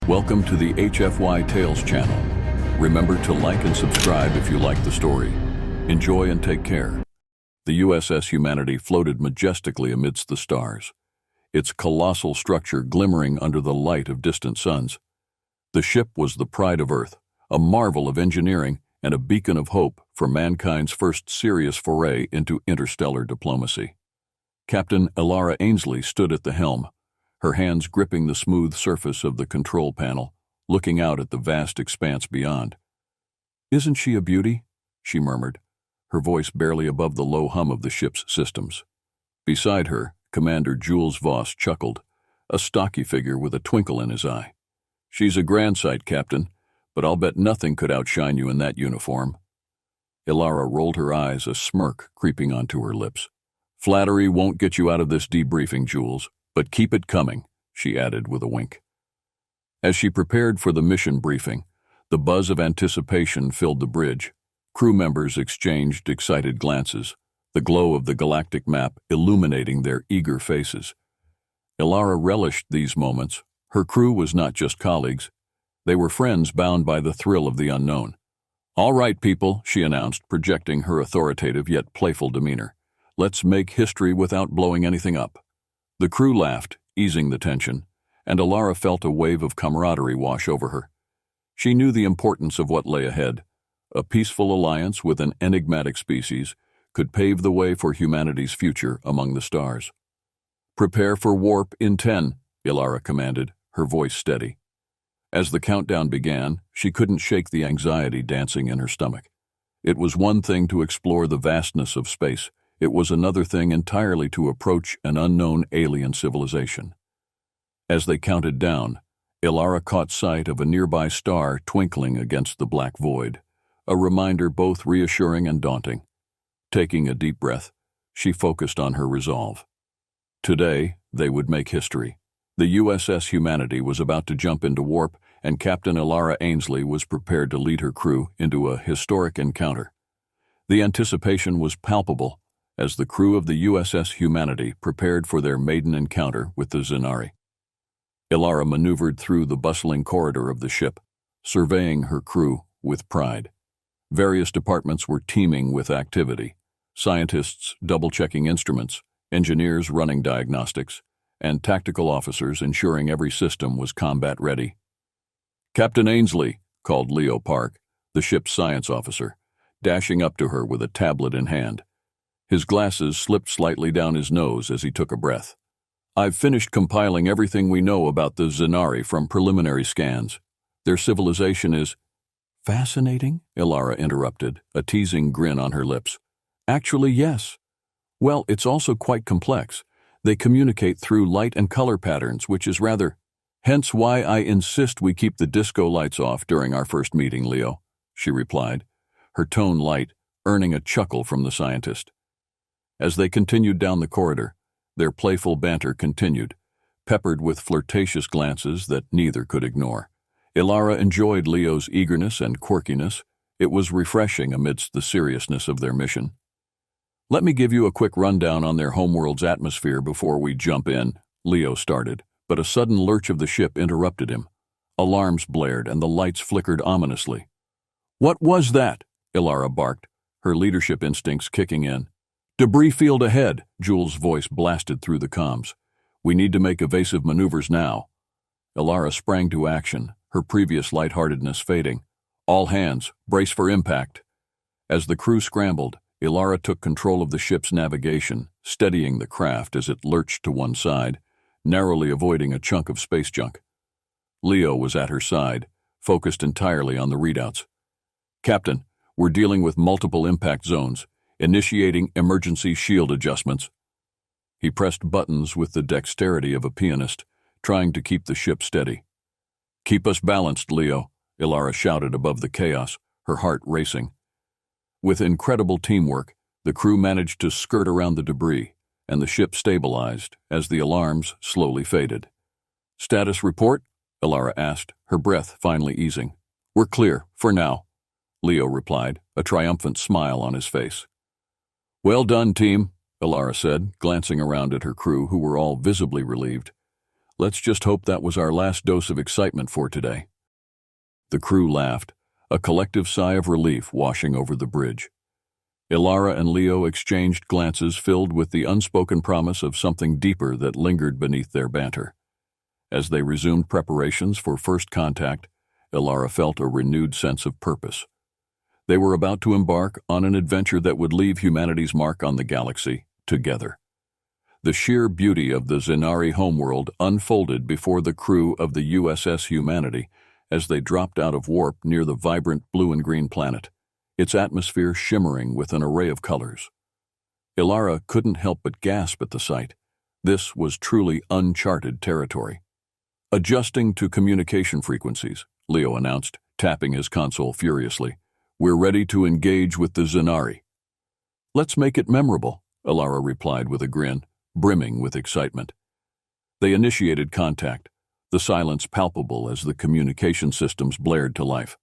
Welcome to the HFY Tales channel. Remember to like and subscribe if you like the story. Enjoy and take care. The USS Humanity floated majestically amidst the stars, its colossal structure glimmering under the light of distant suns. The ship was the pride of Earth, a marvel of engineering and a beacon of hope for mankind's first serious foray into interstellar diplomacy. Captain Elara Ainsley stood at the helm, her hands gripping the smooth surface of the control panel, looking out at the vast expanse beyond. "Isn't she a beauty?" she murmured, her voice barely above the low hum of the ship's systems. Beside her, Commander Jules Voss chuckled, a stocky figure with a twinkle in his eye. "She's a grand sight, Captain, but I'll bet nothing could outshine you in that uniform." Elara rolled her eyes, a smirk creeping onto her lips. "Flattery won't get you out of this debriefing, Jules, but keep it coming," she added with a wink. As she prepared for the mission briefing, the buzz of anticipation filled the bridge. Crew members exchanged excited glances, the glow of the galactic map illuminating their eager faces. Elara relished these moments. Her crew was not just colleagues. They were friends bound by the thrill of the unknown. "All right, people," she announced, projecting her authoritative yet playful demeanor. "Let's make history without blowing anything up." The crew laughed, easing the tension, and Elara felt a wave of camaraderie wash over her. She knew the importance of what lay ahead. A peaceful alliance with an enigmatic species could pave the way for humanity's future among the stars. "Prepare for warp in 10, Elara commanded, her voice steady. As the countdown began, she couldn't shake the anxiety dancing in her stomach. It was one thing to explore the vastness of space. It was another thing entirely to approach an unknown alien civilization. As they counted down, Elara caught sight of a nearby star twinkling against the black void, a reminder both reassuring and daunting. Taking a deep breath, she focused on her resolve. Today, they would make history. The USS Humanity was about to jump into warp, and Captain Elara Ainsley was prepared to lead her crew into a historic encounter. The anticipation was palpable as the crew of the USS Humanity prepared for their maiden encounter with the Zenari. Elara maneuvered through the bustling corridor of the ship, surveying her crew with pride. Various departments were teeming with activity: scientists double-checking instruments, engineers running diagnostics, and tactical officers ensuring every system was combat-ready. "Captain Ainsley," called Leo Park, the ship's science officer, dashing up to her with a tablet in hand. His glasses slipped slightly down his nose as he took a breath. "I've finished compiling everything we know about the Zenari from preliminary scans. Their civilization is—" "Fascinating?" Elara interrupted, a teasing grin on her lips. "Actually, yes. Well, it's also quite complex. They communicate through light and color patterns, which is rather— Hence why I insist we keep the disco lights off during our first meeting, Leo," she replied, her tone light, earning a chuckle from the scientist. As they continued down the corridor, their playful banter continued, peppered with flirtatious glances that neither could ignore. Elara enjoyed Leo's eagerness and quirkiness. It was refreshing amidst the seriousness of their mission. "Let me give you a quick rundown on their homeworld's atmosphere before we jump in," Leo started, but a sudden lurch of the ship interrupted him. Alarms blared and the lights flickered ominously. "What was that?" Elara barked, her leadership instincts kicking in. "Debris field ahead," Jules' voice blasted through the comms. "We need to make evasive maneuvers now." Elara sprang to action, her previous lightheartedness fading. "All hands, brace for impact." As the crew scrambled, Elara took control of the ship's navigation, steadying the craft as it lurched to one side, narrowly avoiding a chunk of space junk. Leo was at her side, focused entirely on the readouts. "Captain, we're dealing with multiple impact zones. Initiating emergency shield adjustments." He pressed buttons with the dexterity of a pianist, trying to keep the ship steady. "Keep us balanced, Leo," Elara shouted above the chaos, her heart racing. With incredible teamwork, the crew managed to skirt around the debris, and the ship stabilized as the alarms slowly faded. "Status report?" Elara asked, her breath finally easing. "We're clear, for now," Leo replied, a triumphant smile on his face. "Well done, team," Elara said, glancing around at her crew, who were all visibly relieved. Let's just hope that was our last dose of excitement for today." The crew laughed, a collective sigh of relief washing over the bridge. Ilara and Leo exchanged glances filled with the unspoken promise of something deeper that lingered beneath their banter. As they resumed preparations for first contact, Ilara felt a renewed sense of purpose. They were about to embark on an adventure that would leave humanity's mark on the galaxy, together. The sheer beauty of the Zenari homeworld unfolded before the crew of the USS Humanity as they dropped out of warp near the vibrant blue and green planet, its atmosphere shimmering with an array of colors. Ilara couldn't help but gasp at the sight. This was truly uncharted territory. "Adjusting to communication frequencies," Leo announced, tapping his console furiously. "We're ready to engage with the Zenari." "Let's make it memorable," Ilara replied with a grin, brimming with excitement. They initiated contact, the silence palpable as the communication systems blared to life.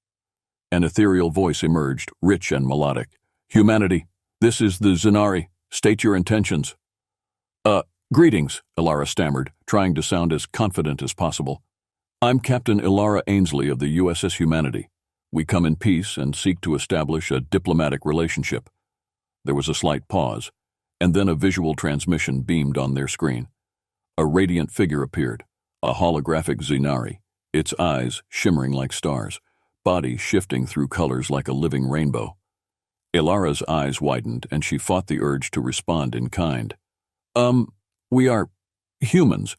An ethereal voice emerged, rich and melodic. "Humanity, this is the Zenari. State your intentions." Greetings," Ilara stammered, trying to sound as confident as possible. "I'm Captain Ilara Ainsley of the USS Humanity. We come in peace and seek to establish a diplomatic relationship." There was a slight pause, and then a visual transmission beamed on their screen. A radiant figure appeared, a holographic Zenari, its eyes shimmering like stars, body shifting through colors like a living rainbow. Ilara's eyes widened, and she fought the urge to respond in kind. We are humans.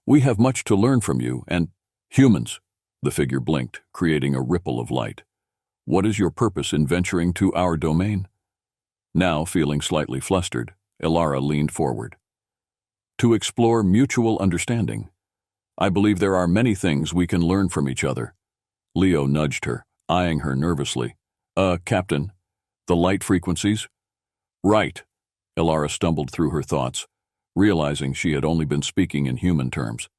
We have much to learn from you, and—" "Humans," the figure blinked, creating a ripple of light. "What is your purpose in venturing to our domain?" Now, feeling slightly flustered, Ilara leaned forward. "To explore mutual understanding. I believe there are many things we can learn from each other." Leo nudged her, eyeing her nervously. Captain, the light frequencies?" "Right." Ilara stumbled through her thoughts, realizing she had only been speaking in human terms.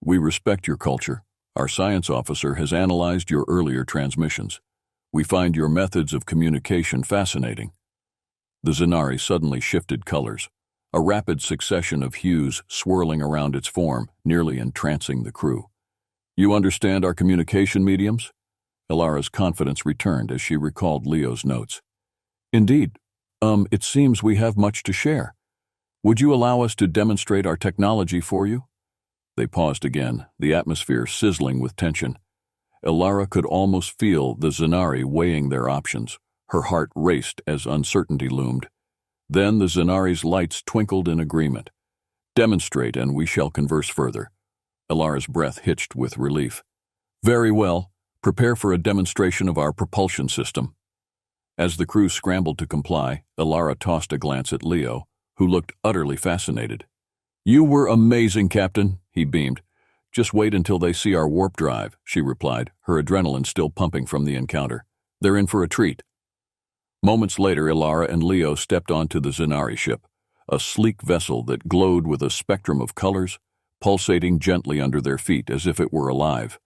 "We respect your culture. Our science officer has analyzed your earlier transmissions. We find your methods of communication fascinating." The Zenari suddenly shifted colors, a rapid succession of hues swirling around its form, nearly entrancing the crew. "You understand our communication mediums?" Ilara's confidence returned as she recalled Leo's notes. "Indeed. It seems we have much to share. Would you allow us to demonstrate our technology for you?" They paused again, the atmosphere sizzling with tension. Ilara could almost feel the Zenari weighing their options. Her heart raced as uncertainty loomed. Then the Zenari's lights twinkled in agreement. "Demonstrate, and we shall converse further." Ilara's breath hitched with relief. "Very well. Prepare for a demonstration of our propulsion system." As the crew scrambled to comply, Ilara tossed a glance at Leo, who looked utterly fascinated. "You were amazing, Captain," he beamed. "Just wait until they see our warp drive," she replied, her adrenaline still pumping from the encounter. "They're in for a treat." Moments later, Ilara and Leo stepped onto the Zenari ship, a sleek vessel that glowed with a spectrum of colors, pulsating gently under their feet as if it were alive.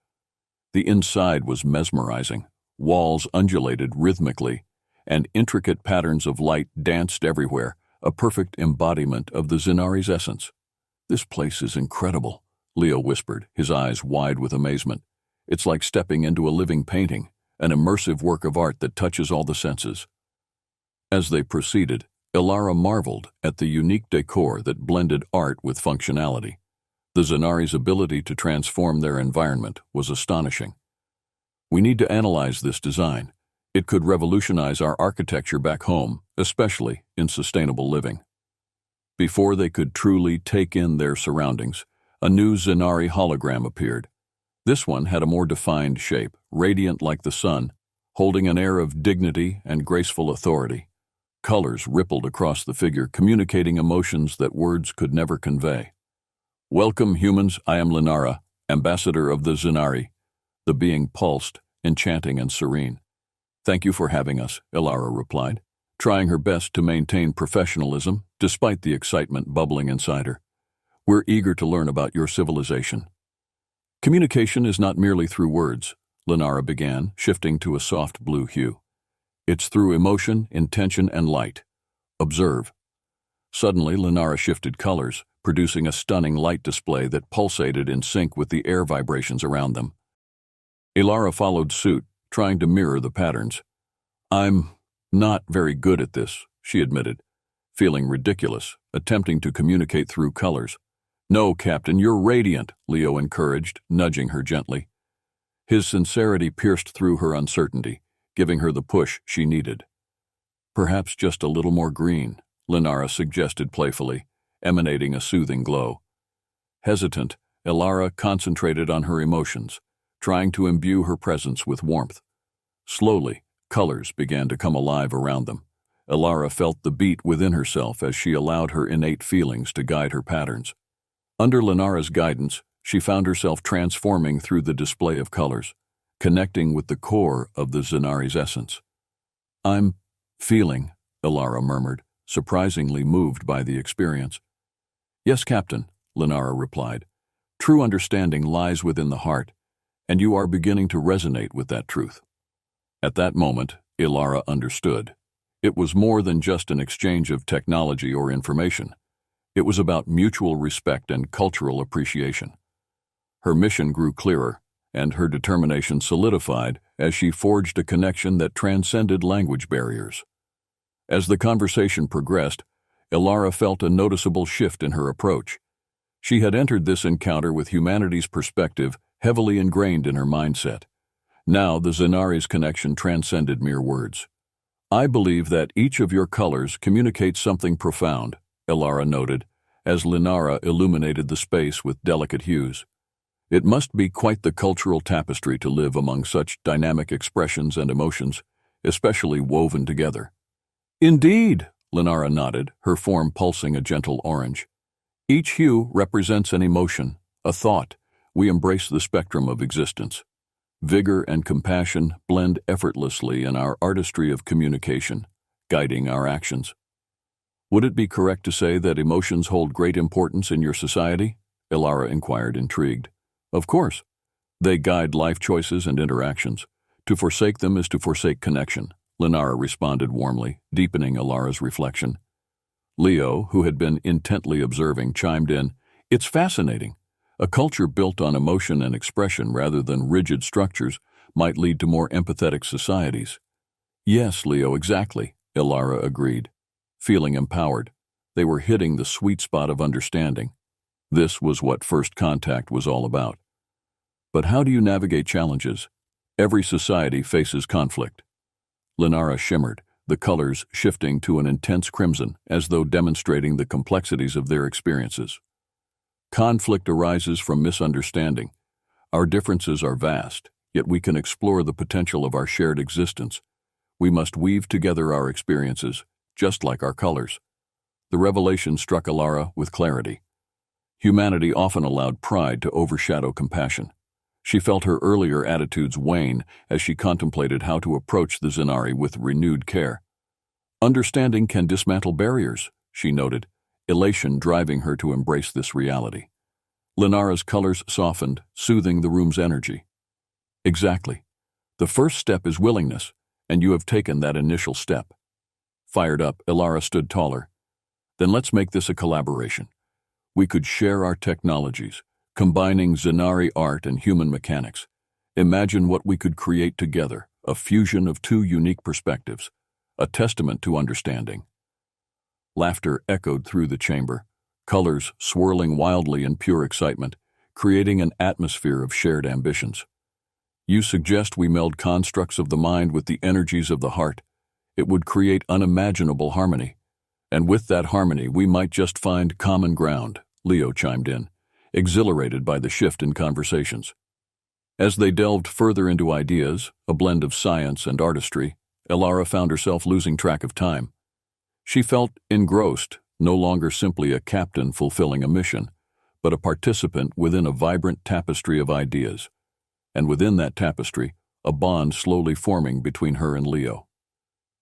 The inside was mesmerizing. Walls undulated rhythmically, and intricate patterns of light danced everywhere, a perfect embodiment of the Zenari's essence. "This place is incredible," Leo whispered, his eyes wide with amazement. "It's like stepping into a living painting, an immersive work of art that touches all the senses." As they proceeded, Ilara marveled at the unique decor that blended art with functionality. The Zenari's ability to transform their environment was astonishing. "We need to analyze this design. It could revolutionize our architecture back home, especially in sustainable living." Before they could truly take in their surroundings, a new Zenari hologram appeared. This one had a more defined shape, radiant like the sun, holding an air of dignity and graceful authority. Colors rippled across the figure, communicating emotions that words could never convey. "Welcome, humans. I am Linara, ambassador of the Zenari." The being pulsed, enchanting and serene. "Thank you for having us," Ilara replied, trying her best to maintain professionalism despite the excitement bubbling inside her. "We're eager to learn about your civilization." "Communication is not merely through words," Linara began, shifting to a soft blue hue. "It's through emotion, intention, and light. Observe." Suddenly, Linara shifted colors, producing a stunning light display that pulsated in sync with the air vibrations around them. Ilara followed suit, trying to mirror the patterns. "I'm not very good at this," she admitted, feeling ridiculous, attempting to communicate through colors. "No, Captain, you're radiant," Leo encouraged, nudging her gently. His sincerity pierced through her uncertainty, giving her the push she needed. "Perhaps just a little more green," Linara suggested playfully, emanating a soothing glow. Hesitant, Ilara concentrated on her emotions, trying to imbue her presence with warmth. Slowly, colors began to come alive around them. Ilara felt the beat within herself as she allowed her innate feelings to guide her patterns. Under Linara's guidance, she found herself transforming through the display of colors, connecting with the core of the Zenari's essence. "I'm feeling," Ilara murmured, surprisingly moved by the experience. "Yes, Captain," Linara replied. "True understanding lies within the heart, and you are beginning to resonate with that truth." At that moment, Ilara understood. It was more than just an exchange of technology or information. It was about mutual respect and cultural appreciation. Her mission grew clearer, and her determination solidified as she forged a connection that transcended language barriers. As the conversation progressed, Ilara felt a noticeable shift in her approach. She had entered this encounter with humanity's perspective heavily ingrained in her mindset. Now the Zenari's connection transcended mere words. "I believe that each of your colors communicates something profound," Ilara noted, as Linara illuminated the space with delicate hues. "It must be quite the cultural tapestry to live among such dynamic expressions and emotions, especially woven together." "Indeed," Linara nodded, her form pulsing a gentle orange. "Each hue represents an emotion, a thought. We embrace the spectrum of existence. Vigor and compassion blend effortlessly in our artistry of communication, guiding our actions." "Would it be correct to say that emotions hold great importance in your society?" Ilara inquired, intrigued. "Of course. They guide life choices and interactions. To forsake them is to forsake connection," Linara responded warmly, deepening Ilara's reflection. Leo, who had been intently observing, chimed in, "It's fascinating. A culture built on emotion and expression rather than rigid structures might lead to more empathetic societies." "Yes, Leo, exactly," Ilara agreed. Feeling empowered, they were hitting the sweet spot of understanding. This was what first contact was all about. "But how do you navigate challenges? Every society faces conflict." Linara shimmered, the colors shifting to an intense crimson, as though demonstrating the complexities of their experiences. "Conflict arises from misunderstanding. Our differences are vast, yet we can explore the potential of our shared existence. We must weave together our experiences, just like our colors." The revelation struck Ilara with clarity. Humanity often allowed pride to overshadow compassion. She felt her earlier attitudes wane as she contemplated how to approach the Zenari with renewed care. "Understanding can dismantle barriers," she noted, elation driving her to embrace this reality. Linara's colors softened, soothing the room's energy. "Exactly. The first step is willingness, and you have taken that initial step." Fired up, Ilara stood taller. "Then let's make this a collaboration. We could share our technologies, combining Zenari art and human mechanics. Imagine what we could create together, a fusion of two unique perspectives, a testament to understanding." Laughter echoed through the chamber, colors swirling wildly in pure excitement, creating an atmosphere of shared ambitions. "You suggest we meld constructs of the mind with the energies of the heart. It would create unimaginable harmony. And with that harmony, we might just find common ground," Leo chimed in, exhilarated by the shift in conversations. As they delved further into ideas, a blend of science and artistry, Ilara found herself losing track of time. She felt engrossed, no longer simply a captain fulfilling a mission, but a participant within a vibrant tapestry of ideas. And within that tapestry, a bond slowly forming between her and Leo.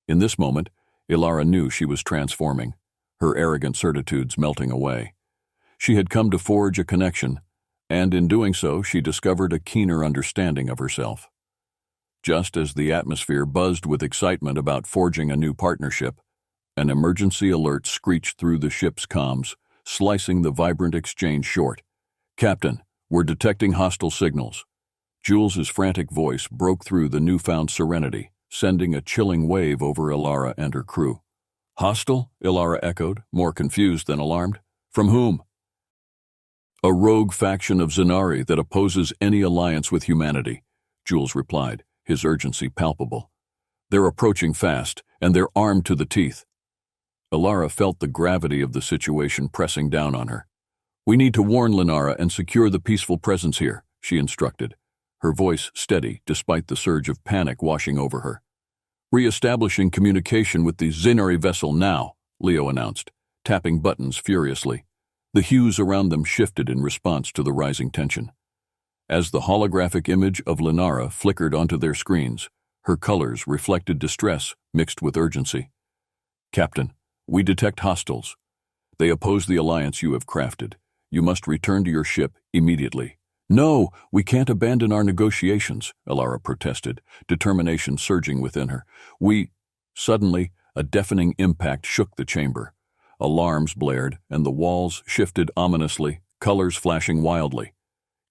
In this moment, Ilara knew she was transforming, her arrogant certitudes melting away. She had come to forge a connection, and in doing so, she discovered a keener understanding of herself. Just as the atmosphere buzzed with excitement about forging a new partnership, an emergency alert screeched through the ship's comms, slicing the vibrant exchange short. "Captain, we're detecting hostile signals." Jules's frantic voice broke through the newfound serenity, sending a chilling wave over Ilara and her crew. "Hostile?" Ilara echoed, more confused than alarmed. "From whom?" "A rogue faction of Zenari that opposes any alliance with humanity," Jules replied, his urgency palpable. "They're approaching fast, and they're armed to the teeth." Ilara felt the gravity of the situation pressing down on her. "We need to warn Linara and secure the peaceful presence here," she instructed, her voice steady despite the surge of panic washing over her. "Re-establishing communication with the Zenari vessel now," Leo announced, tapping buttons furiously. The hues around them shifted in response to the rising tension. As the holographic image of Linara flickered onto their screens, her colors reflected distress mixed with urgency. "Captain, we detect hostiles. They oppose the alliance you have crafted. You must return to your ship immediately." "No, we can't abandon our negotiations," Ilara protested, determination surging within her. Suddenly, a deafening impact shook the chamber. Alarms blared, and the walls shifted ominously, colors flashing wildly.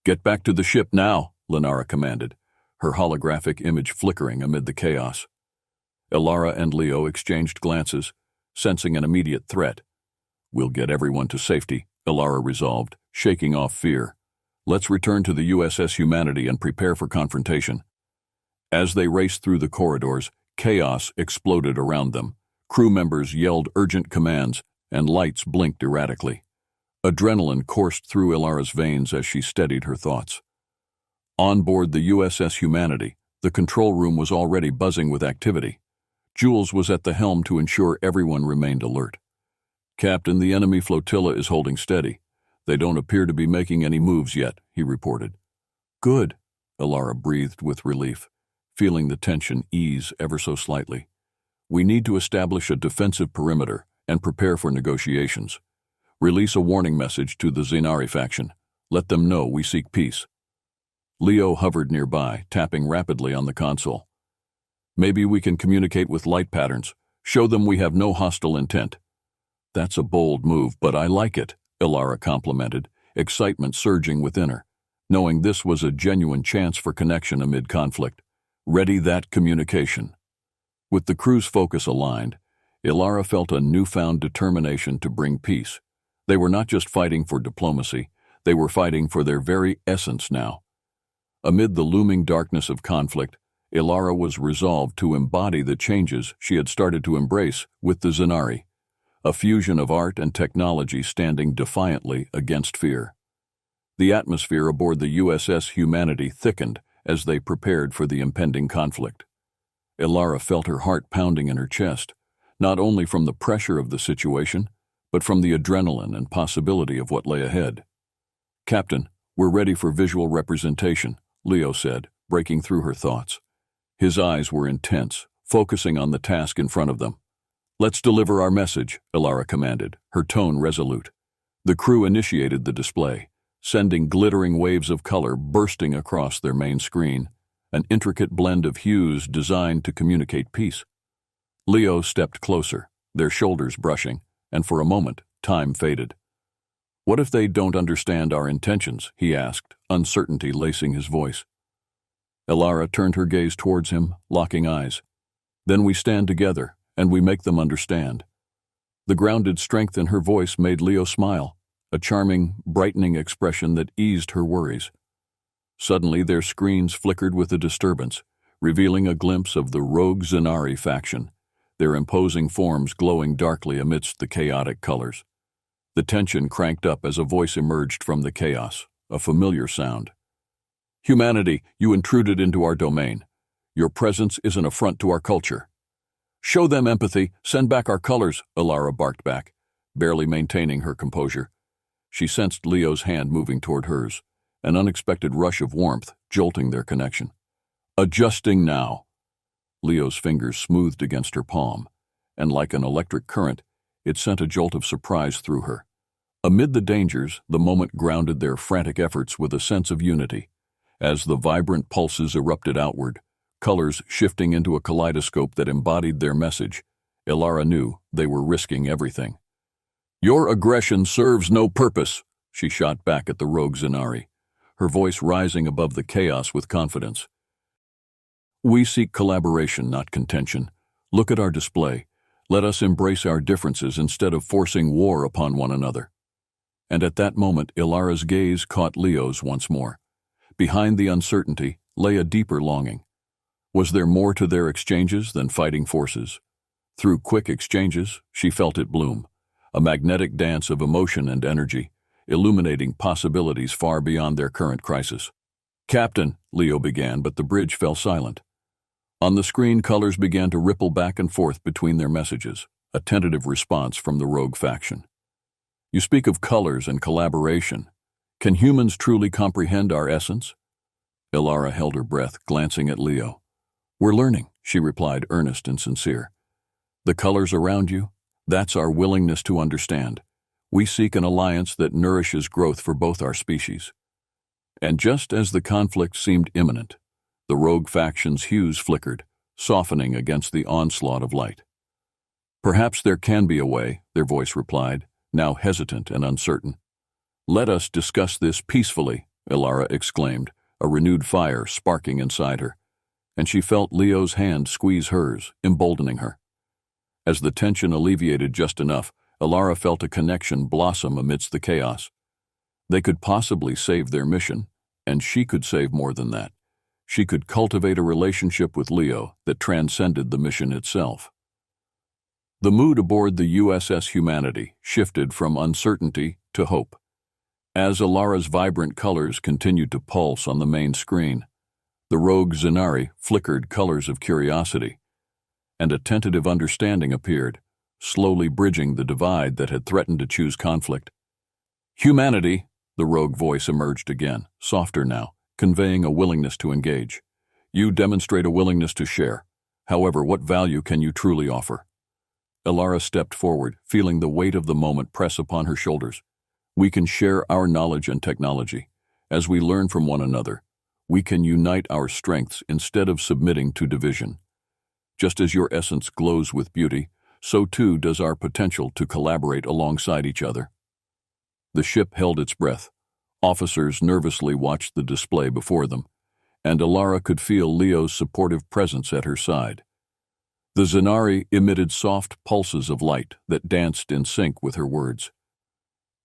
"Get back to the ship now," Linara commanded, her holographic image flickering amid the chaos. Ilara and Leo exchanged glances, sensing an immediate threat. "We'll get everyone to safety," Ilara resolved, shaking off fear. "Let's return to the USS Humanity and prepare for confrontation." As they raced through the corridors, chaos exploded around them. Crew members yelled urgent commands, and lights blinked erratically. Adrenaline coursed through Ilara's veins as she steadied her thoughts. On board the USS Humanity, the control room was already buzzing with activity. Jules was at the helm to ensure everyone remained alert. "Captain, the enemy flotilla is holding steady. They don't appear to be making any moves yet," he reported. "Good," Ilara breathed with relief, feeling the tension ease ever so slightly. "We need to establish a defensive perimeter and prepare for negotiations. Release a warning message to the Zenari faction. Let them know we seek peace." Leo hovered nearby, tapping rapidly on the console. "Maybe we can communicate with light patterns. Show them we have no hostile intent." "That's a bold move, but I like it," Ilara complimented, excitement surging within her, knowing this was a genuine chance for connection amid conflict. "Ready that communication." With the crew's focus aligned, Ilara felt a newfound determination to bring peace. They were not just fighting for diplomacy, they were fighting for their very essence now. Amid the looming darkness of conflict, Ilara was resolved to embody the changes she had started to embrace with the Zenari, a fusion of art and technology standing defiantly against fear. The atmosphere aboard the USS Humanity thickened as they prepared for the impending conflict. Ilara felt her heart pounding in her chest, not only from the pressure of the situation, but from the adrenaline and possibility of what lay ahead. "Captain, we're ready for visual representation," Leo said, breaking through her thoughts. His eyes were intense, focusing on the task in front of them. "Let's deliver our message," Ilara commanded, her tone resolute. The crew initiated the display, sending glittering waves of color bursting across their main screen, an intricate blend of hues designed to communicate peace. Leo stepped closer, their shoulders brushing, and for a moment, time faded. "What if they don't understand our intentions?" he asked, uncertainty lacing his voice. Ilara turned her gaze towards him, locking eyes. "Then we stand together, and we make them understand." The grounded strength in her voice made Leo smile, a charming, brightening expression that eased her worries. Suddenly their screens flickered with a disturbance, revealing a glimpse of the rogue Zenari faction, their imposing forms glowing darkly amidst the chaotic colors. The tension cranked up as a voice emerged from the chaos, a familiar sound. "Humanity, you intruded into our domain. Your presence is an affront to our culture." "Show them empathy, send back our colors," Ilara barked back, barely maintaining her composure. She sensed Leo's hand moving toward hers, an unexpected rush of warmth jolting their connection. "Adjusting now." Leo's fingers smoothed against her palm, and like an electric current, it sent a jolt of surprise through her. Amid the dangers, the moment grounded their frantic efforts with a sense of unity. As the vibrant pulses erupted outward, colors shifting into a kaleidoscope that embodied their message, Ilara knew they were risking everything. Your aggression serves no purpose, she shot back at the rogue Zenari, her voice rising above the chaos with confidence. We seek collaboration, not contention. Look at our display. Let us embrace our differences instead of forcing war upon one another. And at that moment, Ilara's gaze caught Leo's once more. Behind the uncertainty lay a deeper longing. Was there more to their exchanges than fighting forces? Through quick exchanges, she felt it bloom, a magnetic dance of emotion and energy, illuminating possibilities far beyond their current crisis. Captain, Leo began, but the bridge fell silent. On the screen, colors began to ripple back and forth between their messages, a tentative response from the rogue faction. You speak of colors and collaboration. Can humans truly comprehend our essence? Ilara held her breath, glancing at Leo. We're learning, she replied, earnest and sincere. The colors around you, that's our willingness to understand. We seek an alliance that nourishes growth for both our species. And just as the conflict seemed imminent, the rogue faction's hues flickered, softening against the onslaught of light. Perhaps there can be a way, their voice replied, now hesitant and uncertain. Let us discuss this peacefully, Ilara exclaimed, a renewed fire sparking inside her, and she felt Leo's hand squeeze hers, emboldening her. As the tension alleviated just enough, Ilara felt a connection blossom amidst the chaos. They could possibly save their mission, and she could save more than that. She could cultivate a relationship with Leo that transcended the mission itself. The mood aboard the USS Humanity shifted from uncertainty to hope. As Ilara's vibrant colors continued to pulse on the main screen, the rogue Zenari flickered colors of curiosity, and a tentative understanding appeared, slowly bridging the divide that had threatened to choose conflict. Humanity, the rogue voice emerged again, softer now, conveying a willingness to engage. You demonstrate a willingness to share. However, what value can you truly offer? Ilara stepped forward, feeling the weight of the moment press upon her shoulders. We can share our knowledge and technology. As we learn from one another, we can unite our strengths instead of submitting to division. Just as your essence glows with beauty, so too does our potential to collaborate alongside each other. The ship held its breath. Officers nervously watched the display before them, and Ilara could feel Leo's supportive presence at her side. The Zenari emitted soft pulses of light that danced in sync with her words.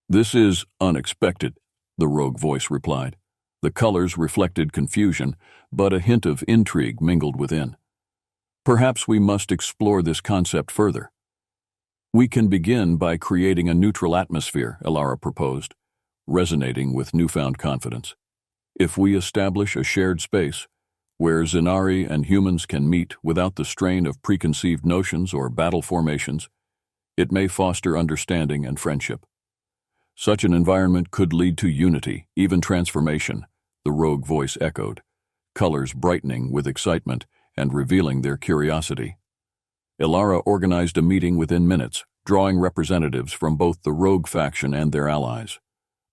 This is unexpected, the rogue voice replied. The colors reflected confusion, but a hint of intrigue mingled within. Perhaps we must explore this concept further. We can begin by creating a neutral atmosphere, Ilara proposed, resonating with newfound confidence. If we establish a shared space, where Zenari and humans can meet without the strain of preconceived notions or battle formations, it may foster understanding and friendship. Such an environment could lead to unity, even transformation, the rogue voice echoed, colors brightening with excitement and revealing their curiosity. Ilara organized a meeting within minutes, drawing representatives from both the rogue faction and their allies.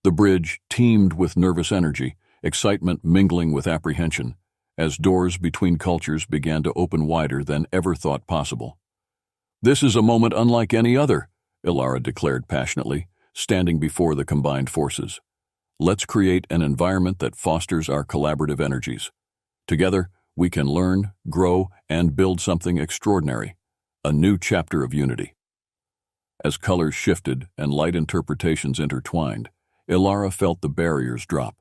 The bridge teemed with nervous energy, excitement mingling with apprehension, as doors between cultures began to open wider than ever thought possible. This is a moment unlike any other, Ilara declared passionately, standing before the combined forces. Let's create an environment that fosters our collaborative energies. Together, we can learn, grow, and build something extraordinary, a new chapter of unity. As colors shifted and light interpretations intertwined, Ilara felt the barriers drop.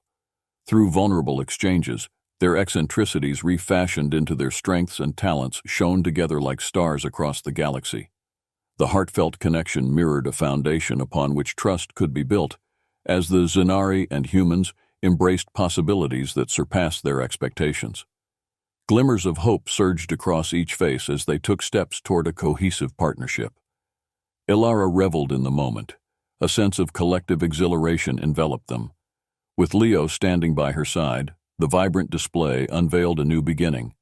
Through vulnerable exchanges, their eccentricities refashioned into their strengths and talents shone together like stars across the galaxy. The heartfelt connection mirrored a foundation upon which trust could be built, as the Zenari and humans embraced possibilities that surpassed their expectations. Glimmers of hope surged across each face as they took steps toward a cohesive partnership. Ilara reveled in the moment. A sense of collective exhilaration enveloped them. With Leo standing by her side, the vibrant display unveiled a new beginning,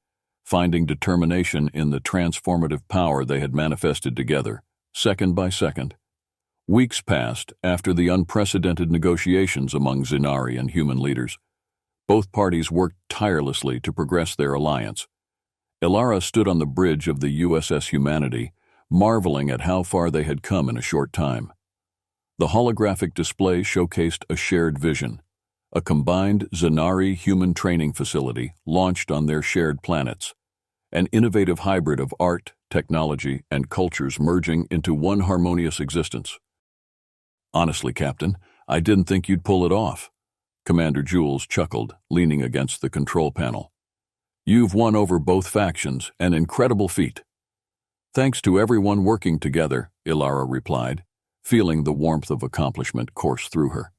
finding determination in the transformative power they had manifested together, second by second. Weeks passed after the unprecedented negotiations among Zenari and human leaders. Both parties worked tirelessly to progress their alliance. Ilara stood on the bridge of the USS Humanity, marveling at how far they had come in a short time. The holographic display showcased a shared vision, a combined Zenari human training facility launched on their shared planets, an innovative hybrid of art, technology, and cultures merging into one harmonious existence. Honestly, Captain, I didn't think you'd pull it off. Commander Jules chuckled, leaning against the control panel. You've won over both factions, an incredible feat. Thanks to everyone working together, Ilara replied, feeling the warmth of accomplishment course through her.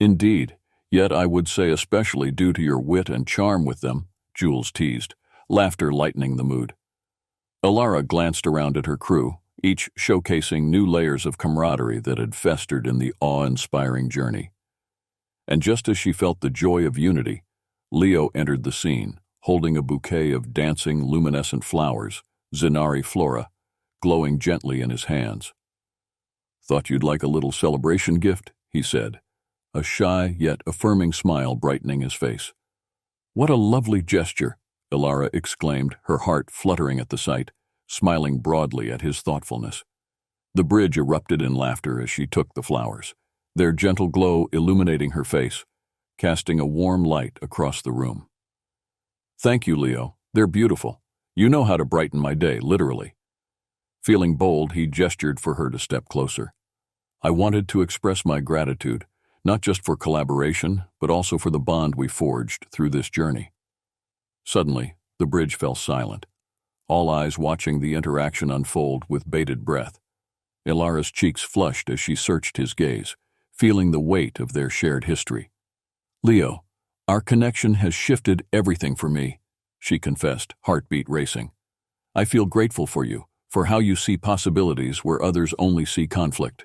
Indeed, yet I would say especially due to your wit and charm with them, Jules teased, laughter lightening the mood. Ilara glanced around at her crew, each showcasing new layers of camaraderie that had festered in the awe-inspiring journey. And just as she felt the joy of unity, Leo entered the scene, holding a bouquet of dancing, luminescent flowers, Zenari flora, glowing gently in his hands. Thought you'd like a little celebration gift, he said, a shy yet affirming smile brightening his face. What a lovely gesture, Ilara exclaimed, her heart fluttering at the sight, smiling broadly at his thoughtfulness. The bridge erupted in laughter as she took the flowers, their gentle glow illuminating her face, casting a warm light across the room. Thank you, Leo. They're beautiful. You know how to brighten my day, literally. Feeling bold, he gestured for her to step closer. I wanted to express my gratitude, not just for collaboration, but also for the bond we forged through this journey. Suddenly, the bridge fell silent, all eyes watching the interaction unfold with bated breath. Ilara's cheeks flushed as she searched his gaze, feeling the weight of their shared history. Leo, our connection has shifted everything for me, she confessed, heartbeat racing. I feel grateful for you, for how you see possibilities where others only see conflict.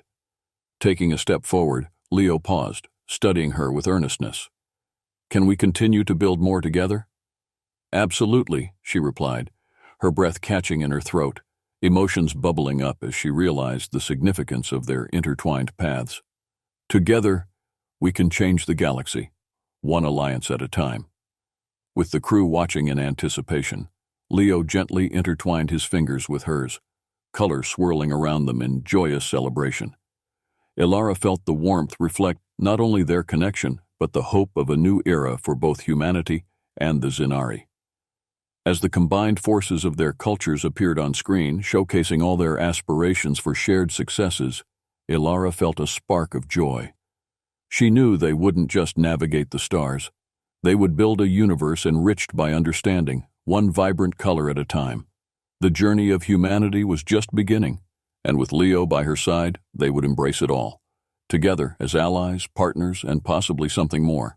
Taking a step forward, Leo paused, studying her with earnestness. Can we continue to build more together? Absolutely, she replied, her breath catching in her throat, emotions bubbling up as she realized the significance of their intertwined paths. Together, we can change the galaxy, one alliance at a time. With the crew watching in anticipation, Leo gently intertwined his fingers with hers, color swirling around them in joyous celebration. Ilara felt the warmth reflect not only their connection, but the hope of a new era for both humanity and the Zenari. As the combined forces of their cultures appeared on screen, showcasing all their aspirations for shared successes, Ilara felt a spark of joy. She knew they wouldn't just navigate the stars. They would build a universe enriched by understanding, one vibrant color at a time. The journey of humanity was just beginning, and with Leo by her side, they would embrace it all, together as allies, partners, and possibly something more.